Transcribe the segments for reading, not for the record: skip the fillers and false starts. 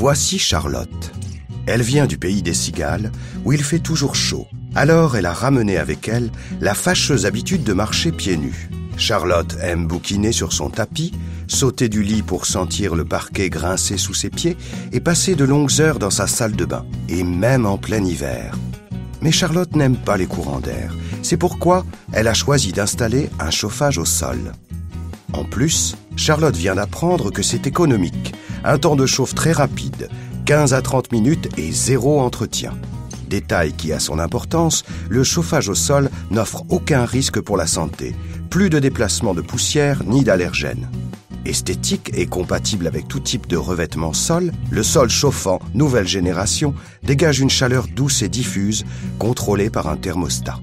Voici Charlotte. Elle vient du pays des cigales, où il fait toujours chaud. Alors elle a ramené avec elle la fâcheuse habitude de marcher pieds nus. Charlotte aime bouquiner sur son tapis, sauter du lit pour sentir le parquet grincer sous ses pieds et passer de longues heures dans sa salle de bain, et même en plein hiver. Mais Charlotte n'aime pas les courants d'air. C'est pourquoi elle a choisi d'installer un chauffage au sol. En plus, Charlotte vient d'apprendre que c'est économique. Un temps de chauffe très rapide, 15 à 30 minutes et 0 entretien. Détail qui a son importance, le chauffage au sol n'offre aucun risque pour la santé. Plus de déplacement de poussière ni d'allergènes. Esthétique et compatible avec tout type de revêtement sol, le sol chauffant, nouvelle génération, dégage une chaleur douce et diffuse, contrôlée par un thermostat.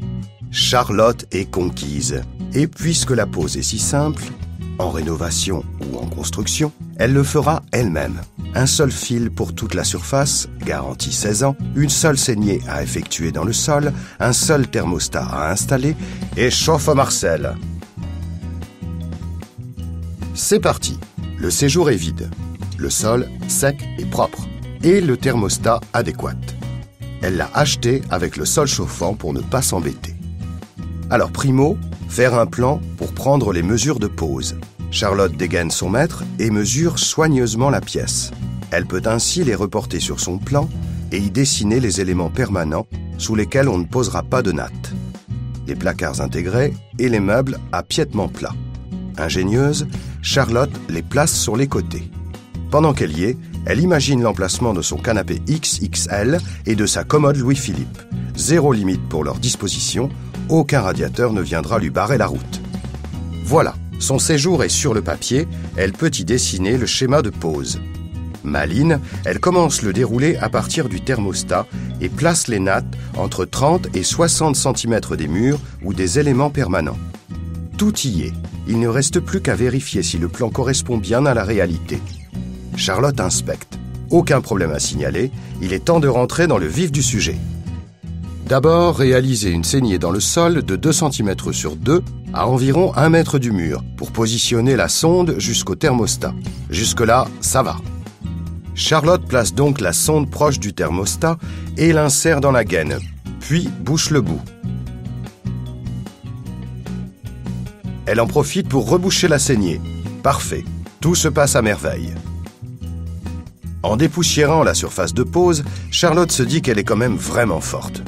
Charlotte est conquise. Et puisque la pose est si simple, en rénovation ou en construction, elle le fera elle-même. Un seul fil pour toute la surface, garantie 16 ans, une seule saignée à effectuer dans le sol, un seul thermostat à installer et chauffe Marcel. C'est parti. Le séjour est vide, le sol sec et propre et le thermostat adéquat. Elle l'a acheté avec le sol chauffant pour ne pas s'embêter. Alors primo, faire un plan pour prendre les mesures de pose. Charlotte dégaine son mètre et mesure soigneusement la pièce. Elle peut ainsi les reporter sur son plan et y dessiner les éléments permanents sous lesquels on ne posera pas de natte. Les placards intégrés et les meubles à piétement plat. Ingénieuse, Charlotte les place sur les côtés. Pendant qu'elle y est, elle imagine l'emplacement de son canapé XXL et de sa commode Louis-Philippe. 0 limite pour leur disposition, aucun radiateur ne viendra lui barrer la route. Voilà, son séjour est sur le papier, elle peut y dessiner le schéma de pose. Maline, elle commence le déroulé à partir du thermostat et place les nattes entre 30 et 60 cm des murs ou des éléments permanents. Tout y est, il ne reste plus qu'à vérifier si le plan correspond bien à la réalité. Charlotte inspecte. Aucun problème à signaler, il est temps de rentrer dans le vif du sujet. D'abord, réaliser une saignée dans le sol de 2 cm sur 2 à environ 1 mètre du mur pour positionner la sonde jusqu'au thermostat. Jusque-là, ça va. Charlotte place donc la sonde proche du thermostat et l'insère dans la gaine, puis bouche le bout. Elle en profite pour reboucher la saignée. Parfait, tout se passe à merveille. En dépoussiérant la surface de pose, Charlotte se dit qu'elle est quand même vraiment forte.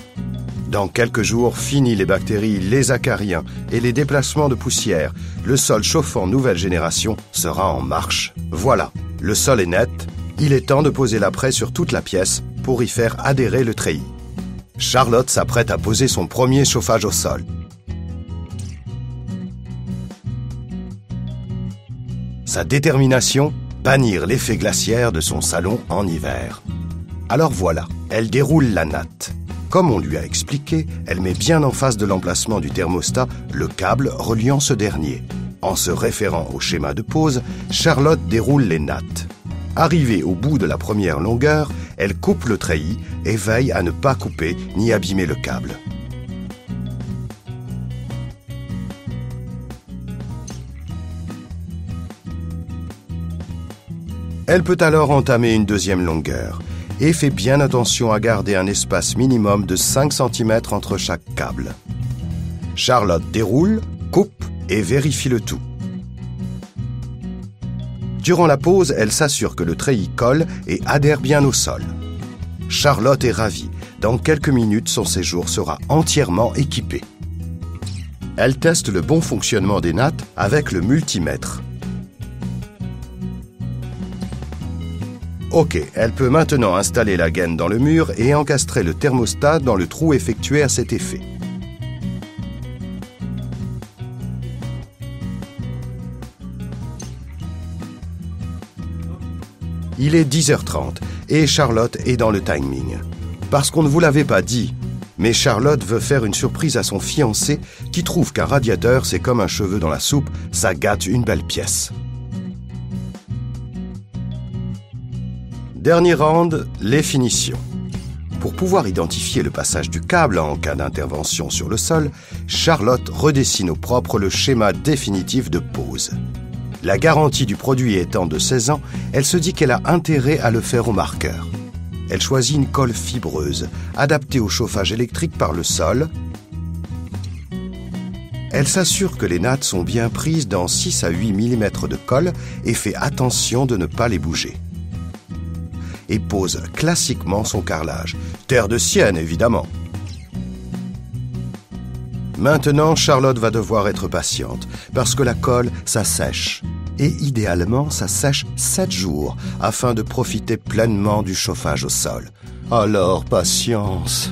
Dans quelques jours, fini les bactéries, les acariens et les déplacements de poussière. Le sol chauffant nouvelle génération sera en marche. Voilà, le sol est net. Il est temps de poser l'après sur toute la pièce pour y faire adhérer le treillis. Charlotte s'apprête à poser son premier chauffage au sol. Sa détermination, bannir l'effet glaciaire de son salon en hiver. Alors voilà, elle déroule la natte. Comme on lui a expliqué, elle met bien en face de l'emplacement du thermostat le câble reliant ce dernier. En se référant au schéma de pose, Charlotte déroule les nattes. Arrivée au bout de la première longueur, elle coupe le treillis et veille à ne pas couper ni abîmer le câble. Elle peut alors entamer une deuxième longueur et fait bien attention à garder un espace minimum de 5 cm entre chaque câble. Charlotte déroule, coupe et vérifie le tout. Durant la pause, elle s'assure que le treillis colle et adhère bien au sol. Charlotte est ravie. Dans quelques minutes, son séjour sera entièrement équipé. Elle teste le bon fonctionnement des nattes avec le multimètre. Ok, elle peut maintenant installer la gaine dans le mur et encastrer le thermostat dans le trou effectué à cet effet. Il est 10h30 et Charlotte est dans le timing. Parce qu'on ne vous l'avait pas dit, mais Charlotte veut faire une surprise à son fiancé qui trouve qu'un radiateur, c'est comme un cheveu dans la soupe, ça gâte une belle pièce. Dernier round, les finitions. Pour pouvoir identifier le passage du câble en cas d'intervention sur le sol, Charlotte redessine au propre le schéma définitif de pose. La garantie du produit étant de 16 ans, elle se dit qu'elle a intérêt à le faire au marqueur. Elle choisit une colle fibreuse, adaptée au chauffage électrique par le sol. Elle s'assure que les nattes sont bien prises dans 6 à 8 mm de colle et fait attention de ne pas les bouger. Et pose classiquement son carrelage. Terre de Sienne, évidemment. Maintenant, Charlotte va devoir être patiente, parce que la colle, ça sèche. Et idéalement, ça sèche 7 jours, afin de profiter pleinement du chauffage au sol. Alors, patience.